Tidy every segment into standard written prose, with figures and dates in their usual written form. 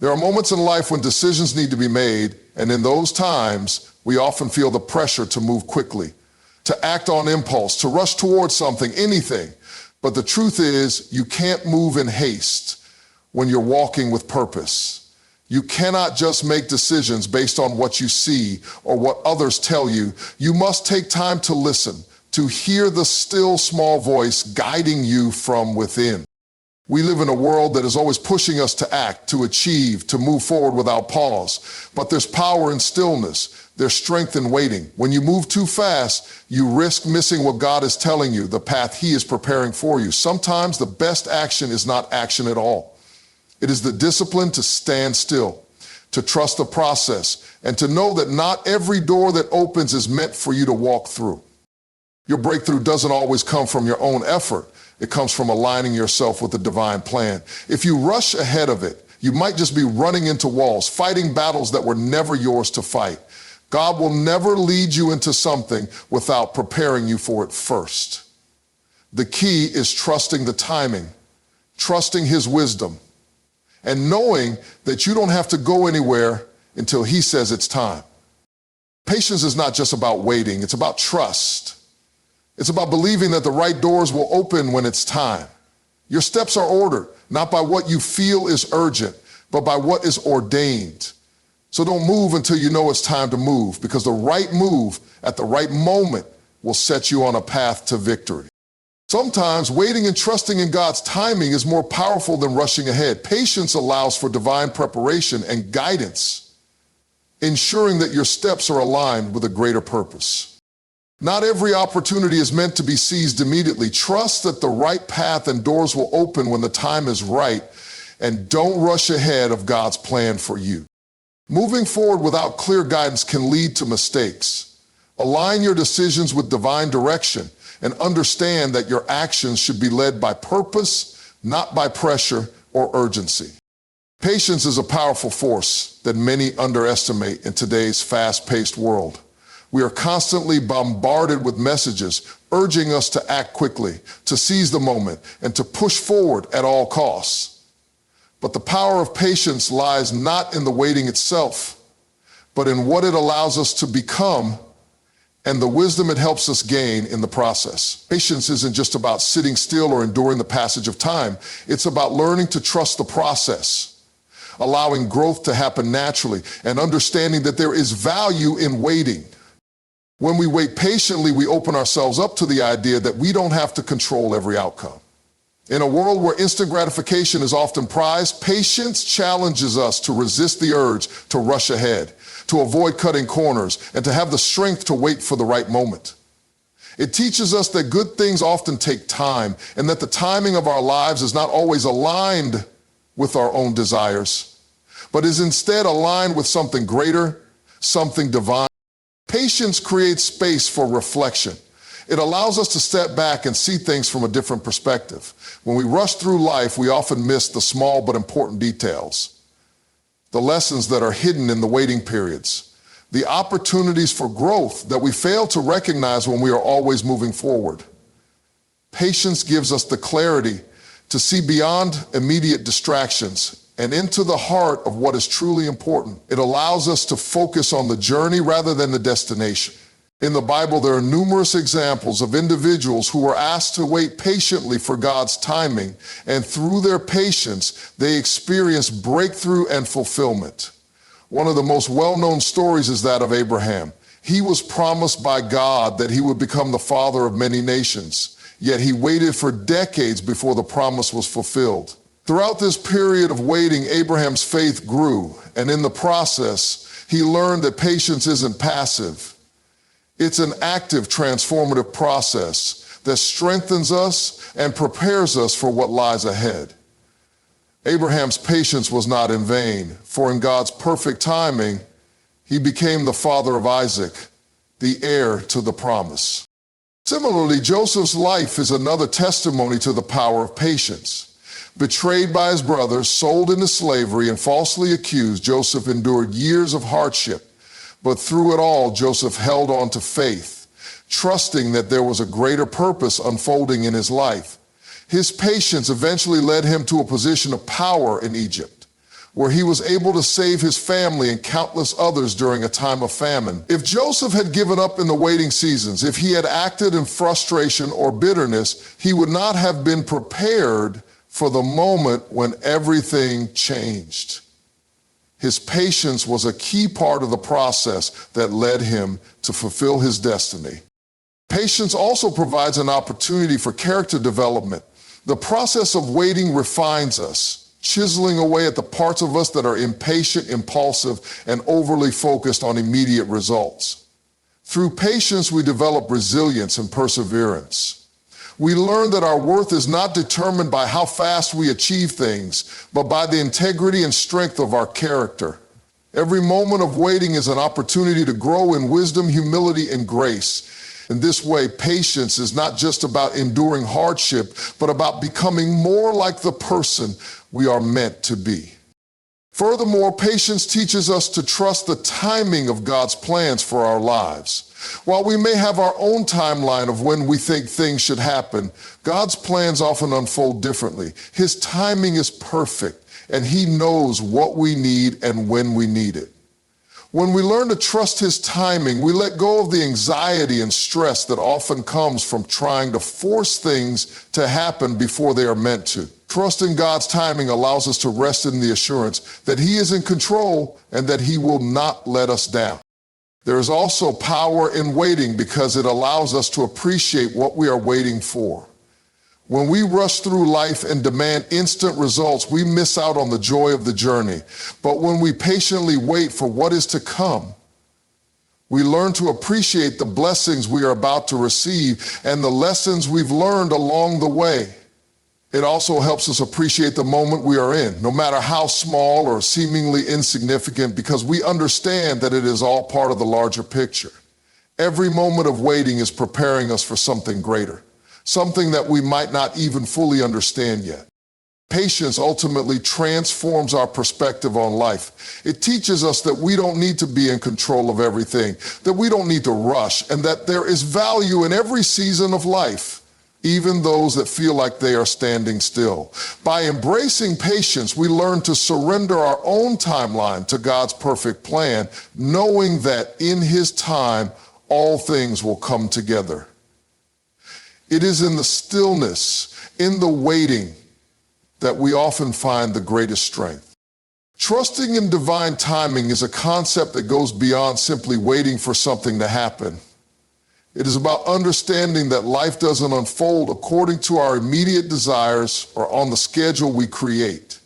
There are moments in life when decisions need to be made, and in those times, we often feel the pressure to move quickly, to act on impulse, to rush towards something, anything. But the truth is, you can't move in haste when you're walking with purpose. You cannot just make decisions based on what you see or what others tell you. You must take time to listen, to hear the still small voice guiding you from within. We live in a world that is always pushing us to act, to achieve, to move forward without pause. But there's power in stillness. There's strength in waiting. When you move too fast, you risk missing what God is telling you, the path He is preparing for you. Sometimes the best action is not action at all. It is the discipline to stand still, to trust the process, and to know that not every door that opens is meant for you to walk through. Your breakthrough doesn't always come from your own effort. It comes from aligning yourself with the divine plan. If you rush ahead of it, you might just be running into walls, fighting battles that were never yours to fight. God will never lead you into something without preparing you for it first. The key is trusting the timing, trusting His wisdom, and knowing that you don't have to go anywhere until He says it's time. Patience is not just about waiting, it's about trust. It's about believing that the right doors will open when it's time. Your steps are ordered, not by what you feel is urgent, but by what is ordained. So don't move until you know it's time to move, because the right move at the right moment will set you on a path to victory. Sometimes waiting and trusting in God's timing is more powerful than rushing ahead. Patience allows for divine preparation and guidance, ensuring that your steps are aligned with a greater purpose. Not every opportunity is meant to be seized immediately. Trust that the right path and doors will open when the time is right, and don't rush ahead of God's plan for you. Moving forward without clear guidance can lead to mistakes. Align your decisions with divine direction and understand that your actions should be led by purpose, not by pressure or urgency. Patience is a powerful force that many underestimate in today's fast-paced world. We are constantly bombarded with messages urging us to act quickly, to seize the moment, and to push forward at all costs. But the power of patience lies not in the waiting itself, but in what it allows us to become and the wisdom it helps us gain in the process. Patience isn't just about sitting still or enduring the passage of time. It's about learning to trust the process, allowing growth to happen naturally, and understanding that there is value in waiting. When we wait patiently, we open ourselves up to the idea that we don't have to control every outcome. In a world where instant gratification is often prized, patience challenges us to resist the urge to rush ahead, to avoid cutting corners, and to have the strength to wait for the right moment. It teaches us that good things often take time, and that the timing of our lives is not always aligned with our own desires, but is instead aligned with something greater, something divine. Patience creates space for reflection. It allows us to step back and see things from a different perspective. When we rush through life, we often miss the small but important details, the lessons that are hidden in the waiting periods, the opportunities for growth that we fail to recognize when we are always moving forward. Patience gives us the clarity to see beyond immediate distractions and into the heart of what is truly important. It allows us to focus on the journey rather than the destination. In the Bible, there are numerous examples of individuals who were asked to wait patiently for God's timing, and through their patience, they experienced breakthrough and fulfillment. One of the most well-known stories is that of Abraham. He was promised by God that he would become the father of many nations, yet he waited for decades before the promise was fulfilled. Throughout this period of waiting, Abraham's faith grew, and in the process, he learned that patience isn't passive. It's an active, transformative process that strengthens us and prepares us for what lies ahead. Abraham's patience was not in vain, for in God's perfect timing, he became the father of Isaac, the heir to the promise. Similarly, Joseph's life is another testimony to the power of patience. Betrayed by his brothers, sold into slavery, and falsely accused, Joseph endured years of hardship. But through it all, Joseph held on to faith, trusting that there was a greater purpose unfolding in his life. His patience eventually led him to a position of power in Egypt, where he was able to save his family and countless others during a time of famine. If Joseph had given up in the waiting seasons, if he had acted in frustration or bitterness, he would not have been prepared for the moment when everything changed. His patience was a key part of the process that led him to fulfill his destiny. Patience also provides an opportunity for character development. The process of waiting refines us, chiseling away at the parts of us that are impatient, impulsive, and overly focused on immediate results. Through patience, we develop resilience and perseverance. We learn that our worth is not determined by how fast we achieve things, but by the integrity and strength of our character. Every moment of waiting is an opportunity to grow in wisdom, humility, and grace. In this way, patience is not just about enduring hardship, but about becoming more like the person we are meant to be. Furthermore, patience teaches us to trust the timing of God's plans for our lives. While we may have our own timeline of when we think things should happen, God's plans often unfold differently. His timing is perfect, and He knows what we need and when we need it. When we learn to trust His timing, we let go of the anxiety and stress that often comes from trying to force things to happen before they are meant to. Trusting God's timing allows us to rest in the assurance that He is in control and that He will not let us down. There is also power in waiting because it allows us to appreciate what we are waiting for. When we rush through life and demand instant results, we miss out on the joy of the journey. But when we patiently wait for what is to come, we learn to appreciate the blessings we are about to receive and the lessons we've learned along the way. It also helps us appreciate the moment we are in, no matter how small or seemingly insignificant, because we understand that it is all part of the larger picture. Every moment of waiting is preparing us for something greater, something that we might not even fully understand yet. Patience ultimately transforms our perspective on life. It teaches us that we don't need to be in control of everything, that we don't need to rush, and that there is value in every season of life, even those that feel like they are standing still. By embracing patience, we learn to surrender our own timeline to God's perfect plan, knowing that in His time, all things will come together. It is in the stillness, in the waiting, that we often find the greatest strength. Trusting in divine timing is a concept that goes beyond simply waiting for something to happen. It is about understanding that life doesn't unfold according to our immediate desires or on the schedule we create.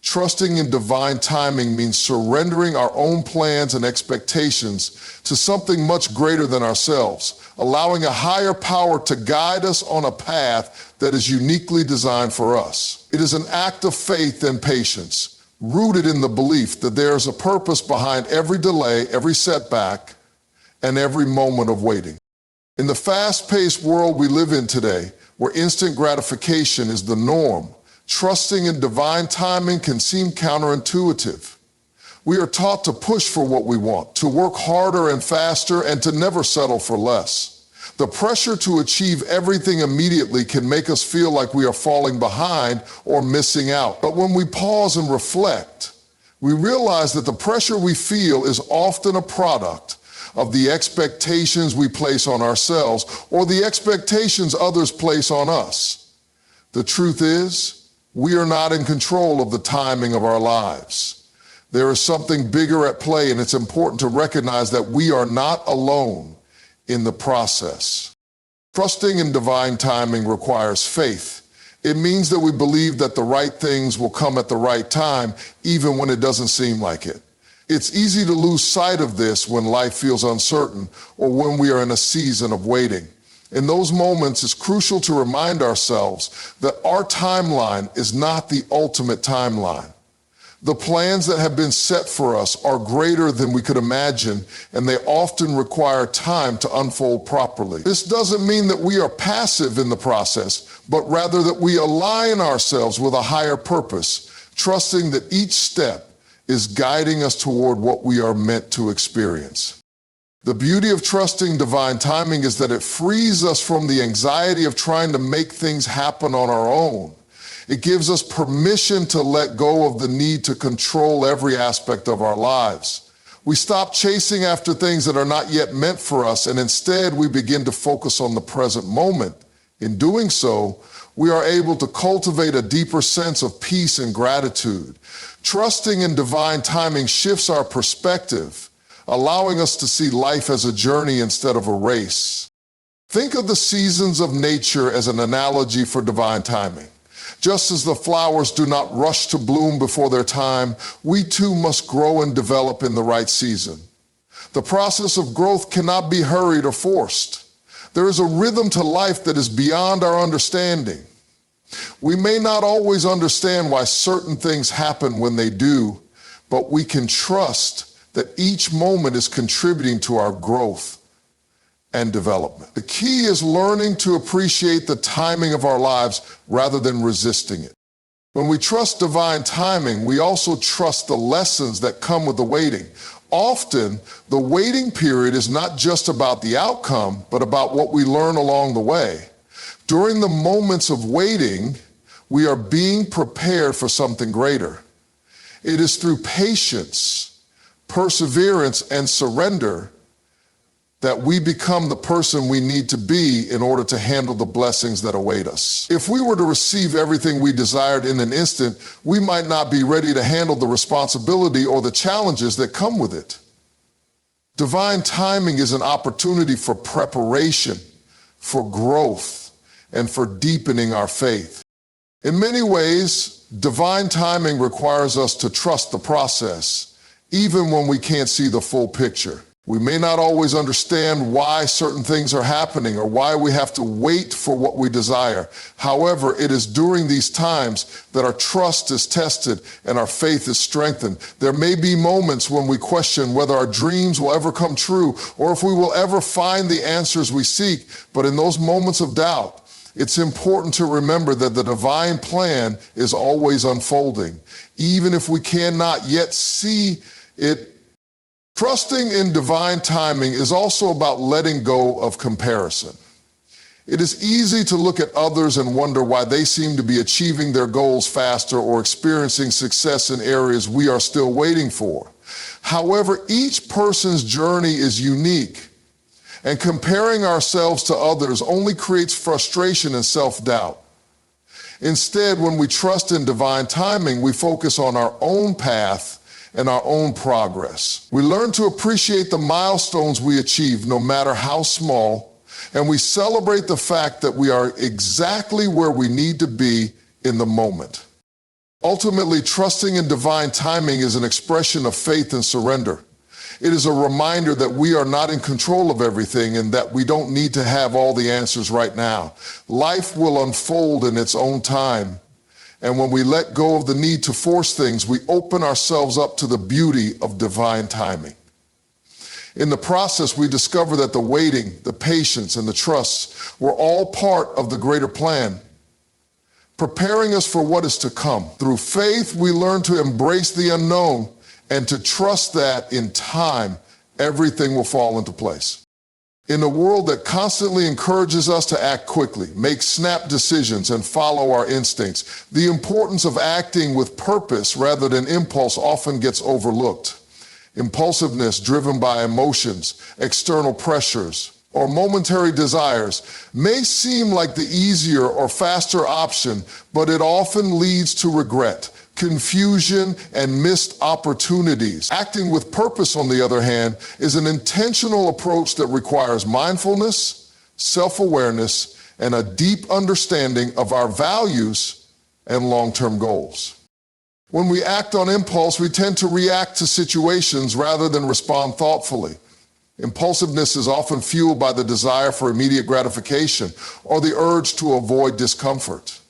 Trusting in divine timing means surrendering our own plans and expectations to something much greater than ourselves, allowing a higher power to guide us on a path that is uniquely designed for us. It is an act of faith and patience, rooted in the belief that there is a purpose behind every delay, every setback, and every moment of waiting. In the fast-paced world we live in today, where instant gratification is the norm, trusting in divine timing can seem counterintuitive. We are taught to push for what we want, to work harder and faster, and to never settle for less. The pressure to achieve everything immediately can make us feel like we are falling behind or missing out. But when we pause and reflect, we realize that the pressure we feel is often a product of the expectations we place on ourselves or the expectations others place on us. The truth is, we are not in control of the timing of our lives. There is something bigger at play, and it's important to recognize that we are not alone in the process. Trusting in divine timing requires faith. It means that we believe that the right things will come at the right time, even when it doesn't seem like it. It's easy to lose sight of this when life feels uncertain or when we are in a season of waiting. In those moments, it's crucial to remind ourselves that our timeline is not the ultimate timeline. The plans that have been set for us are greater than we could imagine, and they often require time to unfold properly. This doesn't mean that we are passive in the process, but rather that we align ourselves with a higher purpose, trusting that each step is guiding us toward what we are meant to experience. The beauty of trusting divine timing is that it frees us from the anxiety of trying to make things happen on our own. It gives us permission to let go of the need to control every aspect of our lives. We stop chasing after things that are not yet meant for us, and instead we begin to focus on the present moment. In doing so, we are able to cultivate a deeper sense of peace and gratitude. Trusting in divine timing shifts our perspective, allowing us to see life as a journey instead of a race. Think of the seasons of nature as an analogy for divine timing. Just as the flowers do not rush to bloom before their time, we too must grow and develop in the right season. The process of growth cannot be hurried or forced. There is a rhythm to life that is beyond our understanding. We may not always understand why certain things happen when they do, but we can trust that each moment is contributing to our growth and development. The key is learning to appreciate the timing of our lives rather than resisting it. When we trust divine timing, we also trust the lessons that come with the waiting. Often, the waiting period is not just about the outcome, but about what we learn along the way. During the moments of waiting, we are being prepared for something greater. It is through patience, perseverance, and surrender that we become the person we need to be in order to handle the blessings that await us. If we were to receive everything we desired in an instant, we might not be ready to handle the responsibility or the challenges that come with it. Divine timing is an opportunity for preparation, for growth, and for deepening our faith. In many ways, divine timing requires us to trust the process, even when we can't see the full picture. We may not always understand why certain things are happening or why we have to wait for what we desire. However, it is during these times that our trust is tested and our faith is strengthened. There may be moments when we question whether our dreams will ever come true or if we will ever find the answers we seek. But in those moments of doubt, it's important to remember that the divine plan is always unfolding, even if we cannot yet see it. Trusting in divine timing is also about letting go of comparison. It is easy to look at others and wonder why they seem to be achieving their goals faster or experiencing success in areas we are still waiting for. However, each person's journey is unique, and comparing ourselves to others only creates frustration and self-doubt. Instead, when we trust in divine timing, we focus on our own path and our own progress. We learn to appreciate the milestones we achieve, no matter how small, and we celebrate the fact that we are exactly where we need to be in the moment. Ultimately, trusting in divine timing is an expression of faith and surrender. It is a reminder that we are not in control of everything and that we don't need to have all the answers right now. Life will unfold in its own time. And when we let go of the need to force things, we open ourselves up to the beauty of divine timing. In the process, we discover that the waiting, the patience, and the trust were all part of the greater plan, preparing us for what is to come. Through faith, we learn to embrace the unknown and to trust that in time, everything will fall into place. In a world that constantly encourages us to act quickly, make snap decisions, and follow our instincts, the importance of acting with purpose rather than impulse often gets overlooked. Impulsiveness driven by emotions, external pressures, or momentary desires may seem like the easier or faster option, but it often leads to regret, confusion, and missed opportunities. Acting with purpose, on the other hand, is an intentional approach that requires mindfulness, self-awareness, and a deep understanding of our values and long-term goals. When we act on impulse, we tend to react to situations rather than respond thoughtfully. Impulsiveness is often fueled by the desire for immediate gratification or the urge to avoid discomfort.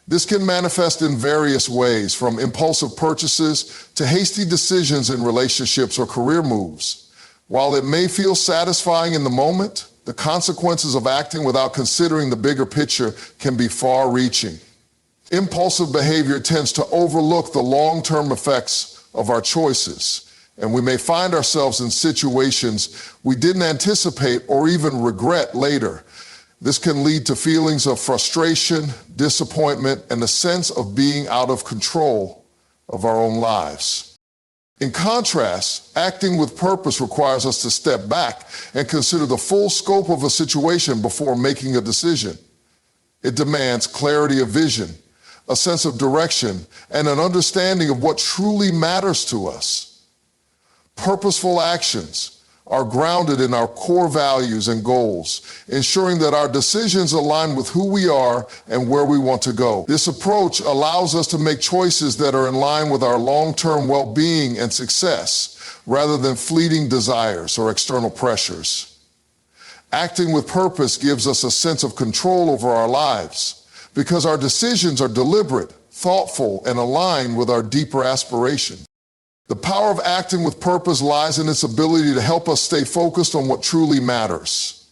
This can manifest in various ways, from impulsive purchases to hasty decisions in relationships or career moves. While it may feel satisfying in the moment, the consequences of acting without considering the bigger picture can be far-reaching. Impulsive behavior tends to overlook the long-term effects of our choices, and we may find ourselves in situations we didn't anticipate or even regret later. This can lead to feelings of frustration, disappointment, and a sense of being out of control of our own lives. In contrast, acting with purpose requires us to step back and consider the full scope of a situation before making a decision. It demands clarity of vision, a sense of direction, and an understanding of what truly matters to us. Purposeful actions are grounded in our core values and goals, ensuring that our decisions align with who we are and where we want to go. This approach allows us to make choices that are in line with our long-term well-being and success, rather than fleeting desires or external pressures. Acting with purpose gives us a sense of control over our lives, because our decisions are deliberate, thoughtful, and aligned with our deeper aspirations. The power of acting with purpose lies in its ability to help us stay focused on what truly matters.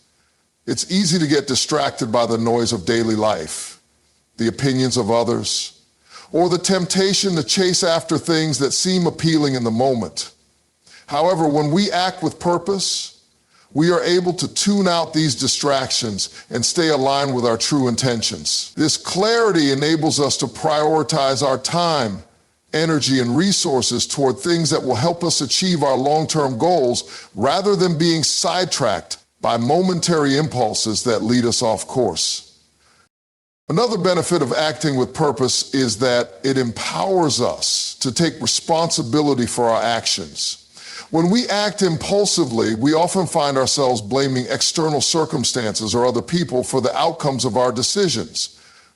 It's easy to get distracted by the noise of daily life, the opinions of others, or the temptation to chase after things that seem appealing in the moment. However, when we act with purpose, we are able to tune out these distractions and stay aligned with our true intentions. This clarity enables us to prioritize our time, energy, and resources toward things that will help us achieve our long-term goals, rather than being sidetracked by momentary impulses that lead us off course. Another benefit of acting with purpose is that it empowers us to take responsibility for our actions. When we act impulsively, we often find ourselves blaming external circumstances or other people for the outcomes of our decisions.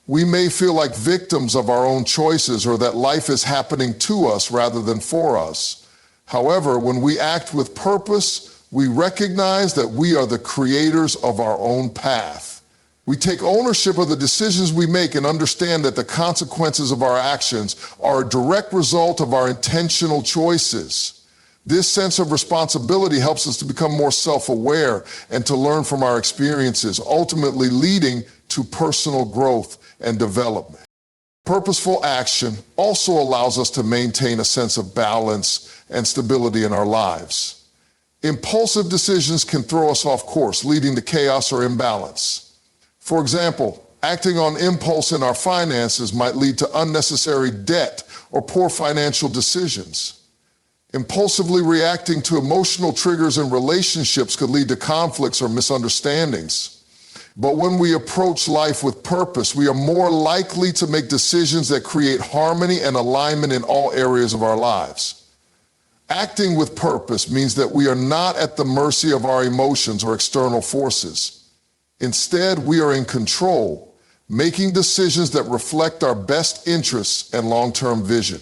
We may feel like victims of our own choices, or that life is happening to us rather than for us. However, when we act with purpose, we recognize that we are the creators of our own path. We take ownership of the decisions we make and understand that the consequences of our actions are a direct result of our intentional choices. This sense of responsibility helps us to become more self-aware and to learn from our experiences, ultimately leading to personal growth and development. Purposeful action also allows us to maintain a sense of balance and stability in our lives. Impulsive decisions can throw us off course, leading to chaos or imbalance. For example, acting on impulse in our finances might lead to unnecessary debt or poor financial decisions. Impulsively reacting to emotional triggers in relationships could lead to conflicts or misunderstandings. But when we approach life with purpose, we are more likely to make decisions that create harmony and alignment in all areas of our lives. Acting with purpose means that we are not at the mercy of our emotions or external forces. Instead, we are in control, making decisions that reflect our best interests and long-term vision.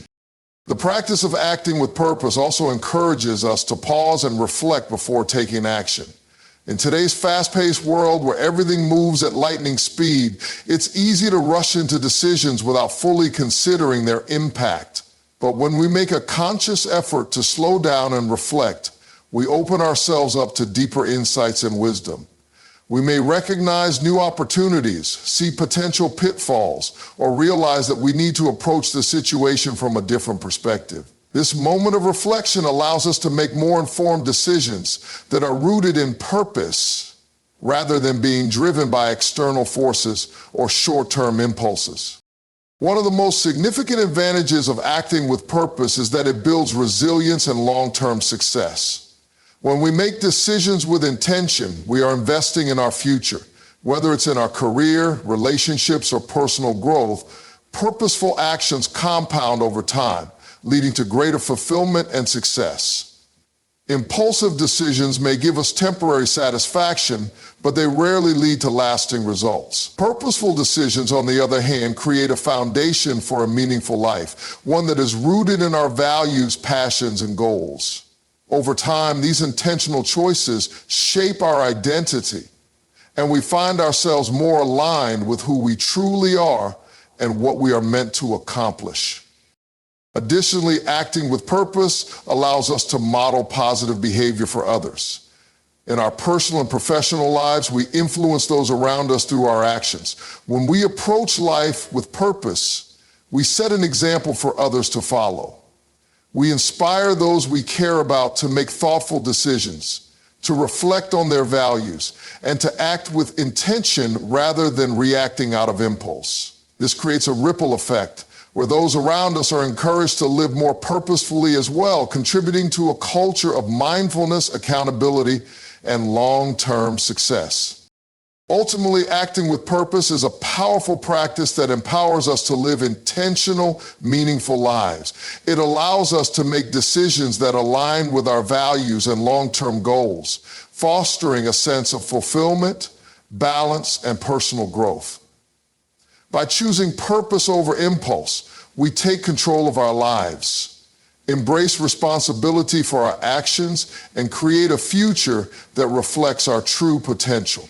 The practice of acting with purpose also encourages us to pause and reflect before taking action. In today's fast-paced world where everything moves at lightning speed, it's easy to rush into decisions without fully considering their impact. But when we make a conscious effort to slow down and reflect, we open ourselves up to deeper insights and wisdom. We may recognize new opportunities, see potential pitfalls, or realize that we need to approach the situation from a different perspective. This moment of reflection allows us to make more informed decisions that are rooted in purpose, rather than being driven by external forces or short-term impulses. One of the most significant advantages of acting with purpose is that it builds resilience and long-term success. When we make decisions with intention, we are investing in our future. Whether it's in our career, relationships, or personal growth, purposeful actions compound over time, leading to greater fulfillment and success. Impulsive decisions may give us temporary satisfaction, but they rarely lead to lasting results. Purposeful decisions, on the other hand, create a foundation for a meaningful life, one that is rooted in our values, passions, and goals. Over time, these intentional choices shape our identity, and we find ourselves more aligned with who we truly are and what we are meant to accomplish. Additionally, acting with purpose allows us to model positive behavior for others. In our personal and professional lives, we influence those around us through our actions. When we approach life with purpose, we set an example for others to follow. We inspire those we care about to make thoughtful decisions, to reflect on their values, and to act with intention rather than reacting out of impulse. This creates a ripple effect where those around us are encouraged to live more purposefully as well, contributing to a culture of mindfulness, accountability, and long-term success. Ultimately, acting with purpose is a powerful practice that empowers us to live intentional, meaningful lives. It allows us to make decisions that align with our values and long-term goals, fostering a sense of fulfillment, balance, and personal growth. By choosing purpose over impulse, we take control of our lives, embrace responsibility for our actions, and create a future that reflects our true potential.